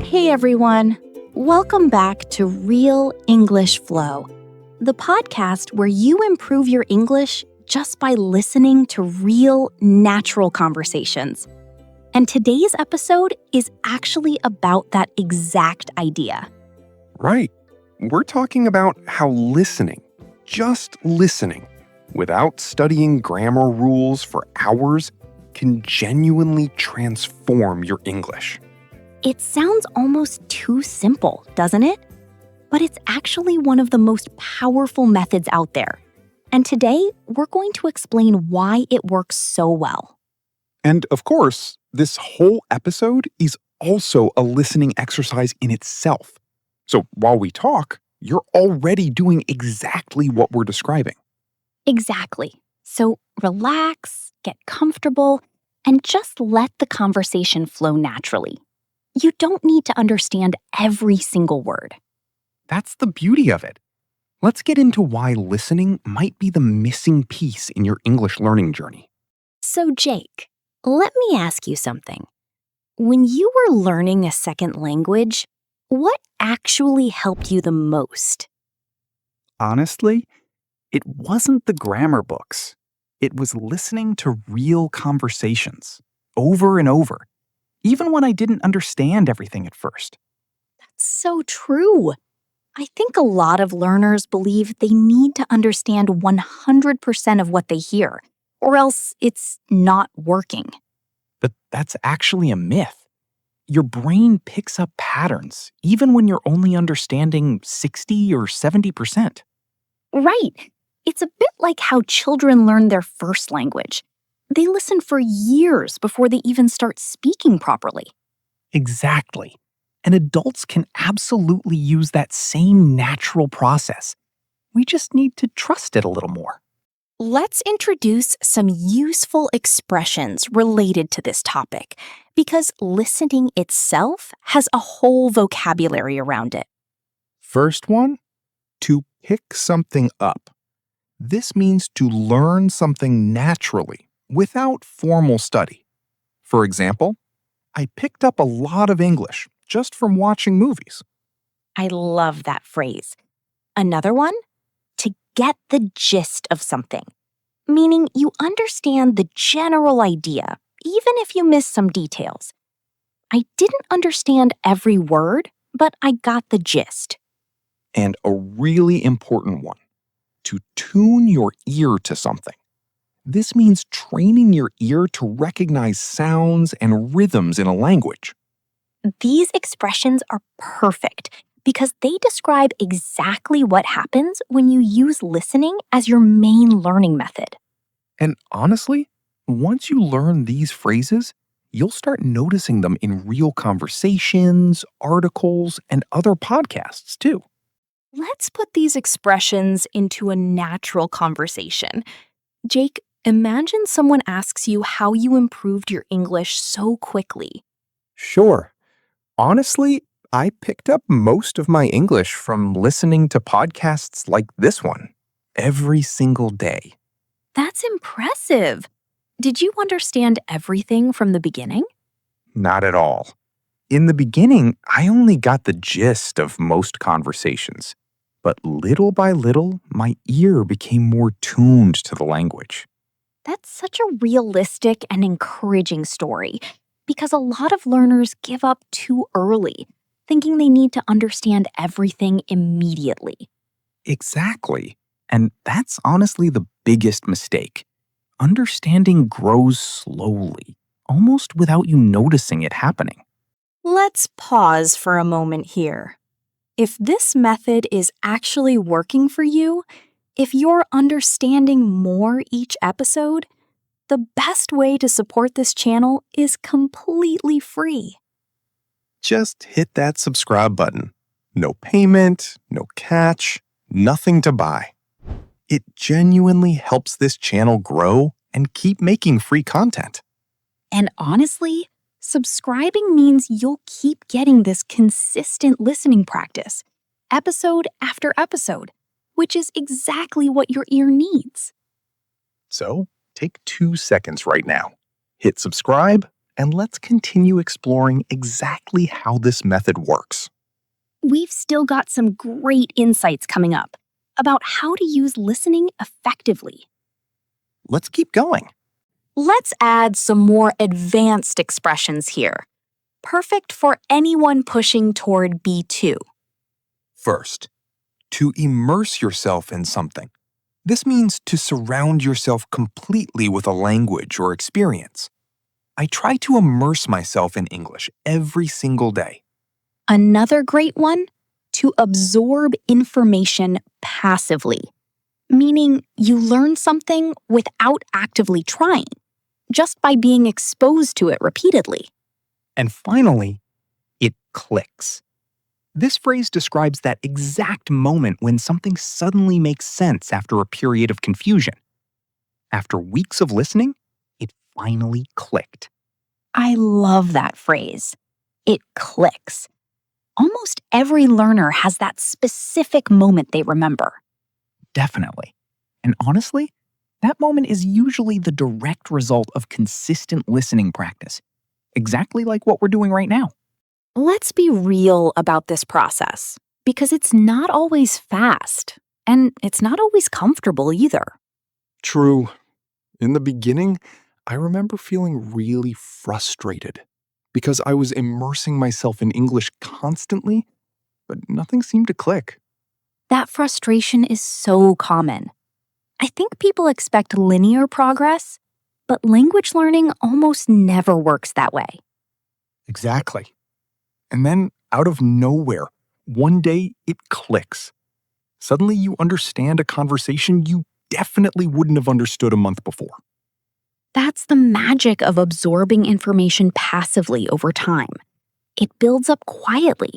Hey everyone, welcome back to Real English Flow, the podcast where you improve your English just by listening to real, natural conversations. And today's episode is actually about that exact idea. Right. We're talking about how listening, just listening, without studying grammar rules for hours, can genuinely transform your English. It sounds almost too simple, doesn't it? But it's actually one of the most powerful methods out there. And today, we're going to explain why it works so well. And of course, this whole episode is also a listening exercise in itself. So while we talk, you're already doing exactly what we're describing. Exactly. So relax, get comfortable, and just let the conversation flow naturally. You don't need to understand every single word. That's the beauty of it. Let's get into why listening might be the missing piece in your English learning journey. So, Jake, let me ask you something. When you were learning a second language, what actually helped you the most? Honestly, it wasn't the grammar books. It was listening to real conversations over and over, even when I didn't understand everything at first. That's so true. I think a lot of learners believe they need to understand 100% of what they hear, or else it's not working. But that's actually a myth. Your brain picks up patterns, even when you're only understanding 60 or 70%. Right. It's a bit like how children learn their first language. They listen for years before they even start speaking properly. Exactly. And adults can absolutely use that same natural process. We just need to trust it a little more. Let's introduce some useful expressions related to this topic, because listening itself has a whole vocabulary around it. First one, to pick something up. This means to learn something naturally, without formal study. For example, I picked up a lot of English just from watching movies. I love that phrase. Another one, to get the gist of something, meaning you understand the general idea, even if you miss some details. I didn't understand every word, but I got the gist. And a really important one, to tune your ear to something. This means training your ear to recognize sounds and rhythms in a language. These expressions are perfect because they describe exactly what happens when you use listening as your main learning method. And honestly, once you learn these phrases, you'll start noticing them in real conversations, articles, and other podcasts too. Let's put these expressions into a natural conversation. Jake, imagine someone asks you how you improved your English so quickly. Sure. Honestly, I picked up most of my English from listening to podcasts like this one every single day. That's impressive. Did you understand everything from the beginning? Not at all. In the beginning, I only got the gist of most conversations. But little by little, my ear became more tuned to the language. That's such a realistic and encouraging story, because a lot of learners give up too early, thinking they need to understand everything immediately. Exactly. And that's honestly the biggest mistake. Understanding grows slowly, almost without you noticing it happening. Let's pause for a moment here. If this method is actually working for you, if you're understanding more each episode, the best way to support this channel is completely free. Just hit that subscribe button. No payment, no catch, nothing to buy. It genuinely helps this channel grow and keep making free content. And honestly, subscribing means you'll keep getting this consistent listening practice, episode after episode, which is exactly what your ear needs. So, Take 2 seconds right now. Hit subscribe, and let's continue exploring exactly how this method works. We've still got some great insights coming up about how to use listening effectively. Let's keep going. Let's add some more advanced expressions here. Perfect for anyone pushing toward B2. First, to immerse yourself in something. This means to surround yourself completely with a language or experience. I try to immerse myself in English every single day. Another great one, to absorb information passively, meaning you learn something without actively trying, just by being exposed to it repeatedly. And finally, it clicks. This phrase describes that exact moment when something suddenly makes sense after a period of confusion. After weeks of listening, it finally clicked. I love that phrase. It clicks. Almost every learner has that specific moment they remember. Definitely. And honestly, that moment is usually the direct result of consistent listening practice, exactly like what we're doing right now. Let's be real about this process, because it's not always fast, and it's not always comfortable either. True. In the beginning, I remember feeling really frustrated because I was immersing myself in English constantly, but nothing seemed to click. That frustration is so common. I think people expect linear progress, but language learning almost never works that way. Exactly. And then, out of nowhere, one day it clicks. Suddenly you understand a conversation you definitely wouldn't have understood a month before. That's the magic of absorbing information passively over time. It builds up quietly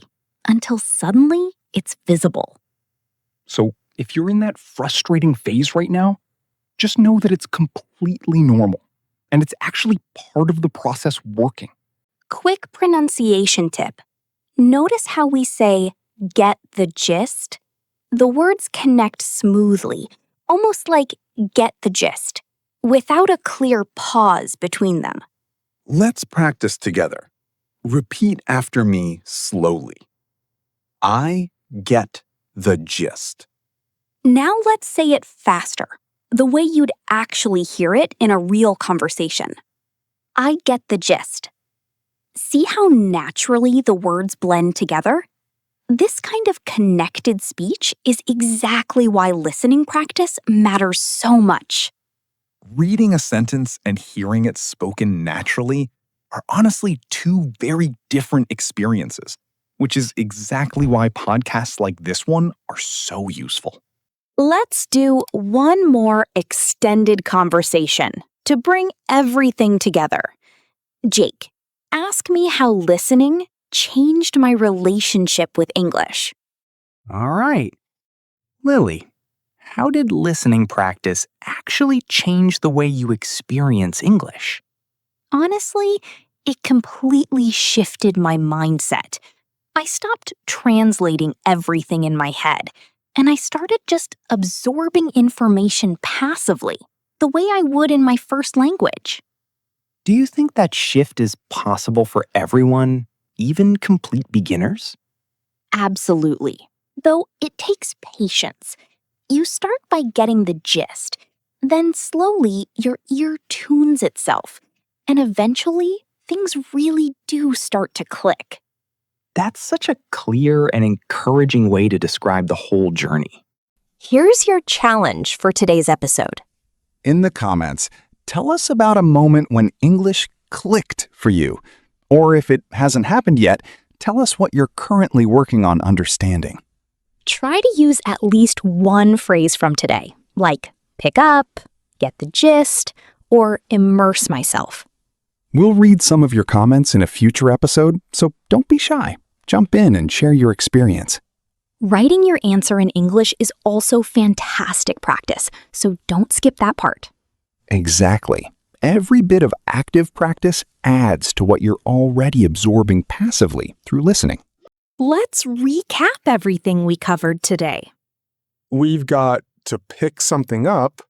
until suddenly it's visible. So if you're in that frustrating phase right now, just know that it's completely normal, and it's actually part of the process working. Quick pronunciation tip. Notice how we say, get the gist? The words connect smoothly, almost like get the gist, without a clear pause between them. Let's practice together. Repeat after me slowly. I get the gist. Now let's say it faster, the way you'd actually hear it in a real conversation. I get the gist. See how naturally the words blend together? This kind of connected speech is exactly why listening practice matters so much. Reading a sentence and hearing it spoken naturally are honestly two very different experiences, which is exactly why podcasts like this one are so useful. Let's do one more extended conversation to bring everything together. Jake, ask me how listening changed my relationship with English. All right. Lily, how did listening practice actually change the way you experience English? Honestly, it completely shifted my mindset. I stopped translating everything in my head, and I started just absorbing information passively, the way I would in my first language. Do you think that shift is possible for everyone, even complete beginners? Absolutely. Though it takes patience. You start by getting the gist. Then slowly your ear tunes itself. And eventually, things really do start to click. That's such a clear and encouraging way to describe the whole journey. Here's your challenge for today's episode. In the comments, tell us about a moment when English clicked for you. Or if it hasn't happened yet, tell us what you're currently working on understanding. Try to use at least one phrase from today, like pick up, get the gist, or immerse myself. We'll read some of your comments in a future episode, so don't be shy. Jump in and share your experience. Writing your answer in English is also fantastic practice, so don't skip that part. Exactly. Every bit of active practice adds to what you're already absorbing passively through listening. Let's recap everything we covered today. We've got to pick something up,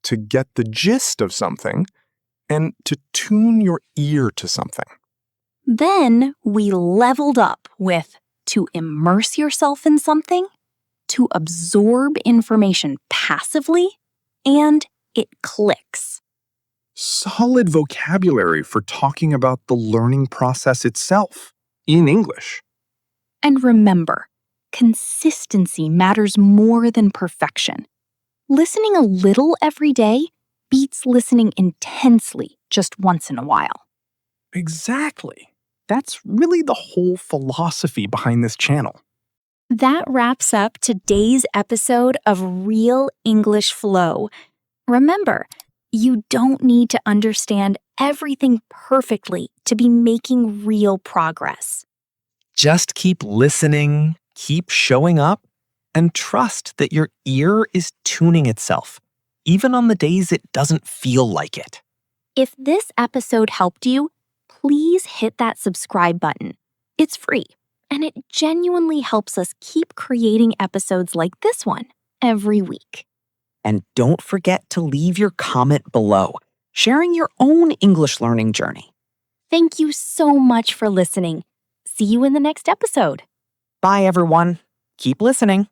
to get the gist of something and to tune your ear to something. Then we leveled up with to immerse yourself in something, to absorb information passively, and it clicks. Solid vocabulary for talking about the learning process itself in English. And remember, consistency matters more than perfection. Listening a little every day beats listening intensely just once in a while. Exactly. That's really the whole philosophy behind this channel. That wraps up today's episode of Real English Flow. Remember, you don't need to understand everything perfectly to be making real progress. Just keep listening, keep showing up, and trust that your ear is tuning itself, even on the days it doesn't feel like it. If this episode helped you, please hit that subscribe button. It's free, and it genuinely helps us keep creating episodes like this one every week. And don't forget to leave your comment below, sharing your own English learning journey. Thank you so much for listening. See you in the next episode. Bye, everyone. Keep listening.